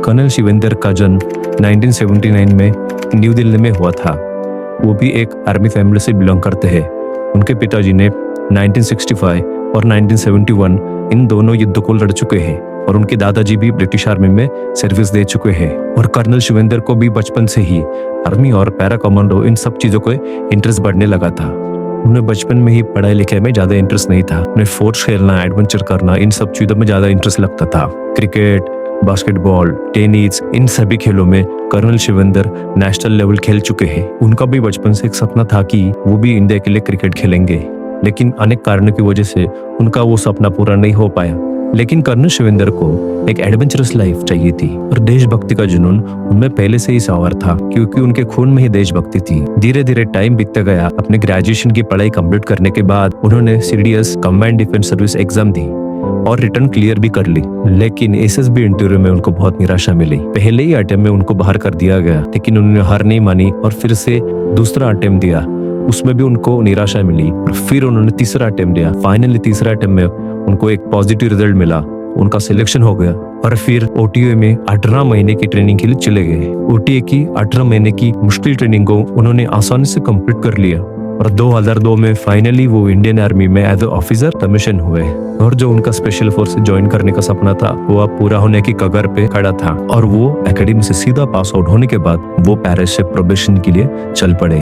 Colonel Shivendra का जन्म 1979 में न्यू दिल्ली में हुआ था। वो भी एक आर्मी फैमिली से बिलोंग करते हैं। उनके पिताजी ने 1965 और 1971 इन दोनों युद्धों को लड़ चुके हैं और उनके दादाजी भी ब्रिटिश आर्मी में सर्विस दे चुके हैं। और कर्नल शिवेंद्र को भी बचपन से ही आर्मी और पैरा कमांडो इन सब चीजों को इंटरेस्ट बढ़ने लगा था। उन्हें बचपन में ही पढ़ाई लिखाई में ज्यादा इंटरेस्ट नहीं था। उन्हें स्पोर्ट्स खेलना, एडवेंचर करना, इन सब चीजों में ज्यादा इंटरेस्ट लगता था। क्रिकेट, बास्केटबॉल, टेनिस, इन सभी खेलों में कर्नल शिवेंद्र नेशनल लेवल खेल चुके हैं। उनका भी बचपन से एक सपना था कि वो भी इंडिया के लिए क्रिकेट खेलेंगे, लेकिन अनेक कारणों की वजह से उनका वो सपना पूरा नहीं हो पाया। लेकिन कर्नल शिवेंद्र को एक एडवेंचरस लाइफ चाहिए थी और देशभक्ति का जुनून उनमें पहले से ही सवार था, क्योंकि उनके खून में ही देशभक्ति थी। धीरे धीरे टाइम बीतता गया। अपने ग्रेजुएशन की पढ़ाई कंप्लीट करने के बाद उन्होंने CDS combined defence service exam दी और रिटर्न क्लियर भी कर ली। लेकिन एसएसबी इंटरव्यू में उनको बहुत निराशा मिली। पहले ही अटेम्प्ट में उनको बाहर कर दिया गया, लेकिन उन्होंने हार नहीं मानी और फिर से दूसरा अटेम्प्ट दिया। उसमें भी उनको निराशा मिली और फिर उन्होंने तीसरा अटेम्प्ट दिया। फाइनली तीसरा अटेम्प्ट में उनको एक पॉजिटिव रिजल्ट मिला, उनका सिलेक्शन हो गया और फिर ओटीए में 18 महीने की ट्रेनिंग के लिए चले गए। ओटीए की 18 महीने की मुश्किल ट्रेनिंग को उन्होंने आसानी से कंप्लीट कर लिया और 2002 में फाइनली वो इंडियन आर्मी में एज ए ऑफिसर कमीशन हुए। और जो उनका स्पेशल फोर्स ज्वाइन करने का सपना था वो अब पूरा होने की कगार पे खड़ा था और वो एकेडमी से सीधा पास आउट होने के बाद वो पैरा एसएफ प्रोबेशन के लिए चल पड़े।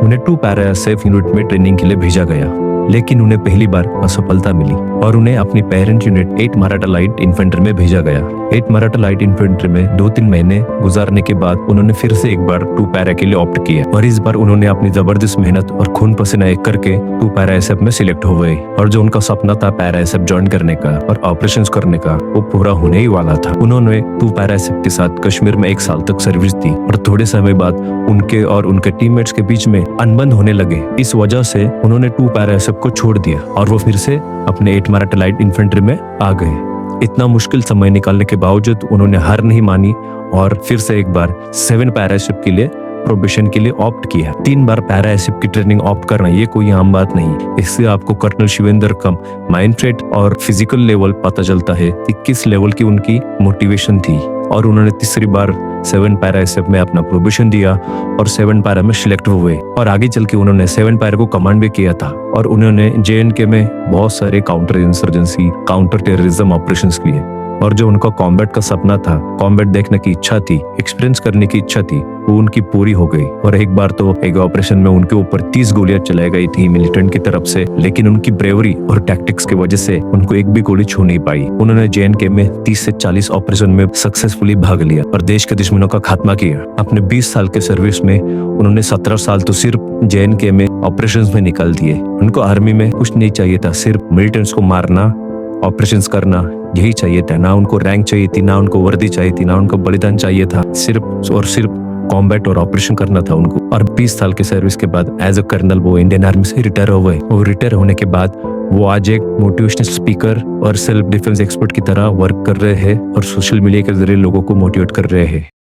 उन्हें 2 पैरा एसएफ यूनिट में ट्रेनिंग के लिए भेजा गया, लेकिन उन्हें पहली बार असफलता मिली और उन्हें अपनी parent unit 8 Maratha light infantry में भेजा गया। 8 मराठा लाइट इन्फेंट्री में 2-3 महीने गुजारने के बाद उन्होंने फिर से एक बार 2 पैरा के लिए ऑप्ट किया और इस बार उन्होंने अपनी जबरदस्त मेहनत और खून पसीना एक करके 2 पैरा एसएफ में सिलेक्ट हो गए। और जो उनका सपना था पैरा एसएफ ज्वाइन करने का और ऑपरेशंस करने का, वो पूरा होने ही वाला था। उन्होंने 2 पैरा एसएफ के साथ कश्मीर में 1 साल तक सर्विस दी और थोड़े समय बाद उनके और उनके टीममेट्स के बीच में अनबन होने लगे। इस वजह से उन्होंने 2 पैरा एसएफ को छोड़ दिया और वो फिर से अपने 8 मराठा लाइट इन्फेंट्री में आ गए। इतना मुश्किल समय निकालने के बावजूद उन्होंने हार नहीं मानी और फिर से एक बार 7 पैरा एसएफ के लिए प्रोबेशन के लिए ऑप्ट किया। 3 बार पैरा एसएफ की ट्रेनिंग ऑप्ट करना ये कोई आम बात नहीं। इससे आपको कर्नल शिवेंद्र का माइंड सेट और फिजिकल लेवल पता चलता है कि किस लेवल की उनकी मोटिवेशन थी। और उन्होंने तीसरी बार 7 पैरा एसएफ में अपना प्रोबेशन दिया और 7 पैरा में सिलेक्ट हुए और आगे चल के उन्होंने 7 पैरा को कमांड भी किया था। और उन्होंने जेएनके में बहुत सारे counter insurgency, counter terrorism operations किए। और जो उनका कॉम्बैट का सपना था, कॉम्बैट देखने की इच्छा थी, एक्सपीरियंस करने की इच्छा थी, वो उनकी पूरी हो गई। और एक बार तो एक ऑपरेशन में उनके ऊपर 30 गोलियां चलाई गई थी मिलिटेंट की तरफ से, लेकिन उनकी ब्रेवरी और टैक्टिक्स की वजह से उनको एक भी गोली छू नहीं पाई। उन्होंने जेएनके में 30 से 40 ऑपरेशन में सक्सेसफुली भाग लिया और देश के दुश्मनों का खात्मा किया। अपने 20 साल के सर्विस में उन्होंने 17 साल तो सिर्फ जेएनके में ऑपरेशंस में निकाल दिए। उनको आर्मी में कुछ नहीं चाहिए था, सिर्फ मिलिटेंट्स को मारना, ऑपरेशंस करना, यही चाहिए था। ना उनको रैंक चाहिए थी, ना उनको वर्दी चाहिए थी, ना उनको बलिदान चाहिए था, सिर्फ और सिर्फ कॉम्बैट और ऑपरेशन करना था उनको। और 20 साल के सर्विस के बाद एज अ कर्नल वो इंडियन आर्मी से रिटायर हो गए। और रिटायर होने के बाद वो आज एक मोटिवेशनल स्पीकर और सेल्फ डिफेंस एक्सपर्ट की तरह वर्क कर रहे हैं और सोशल मीडिया के जरिए लोगों को मोटिवेट कर रहे हैं।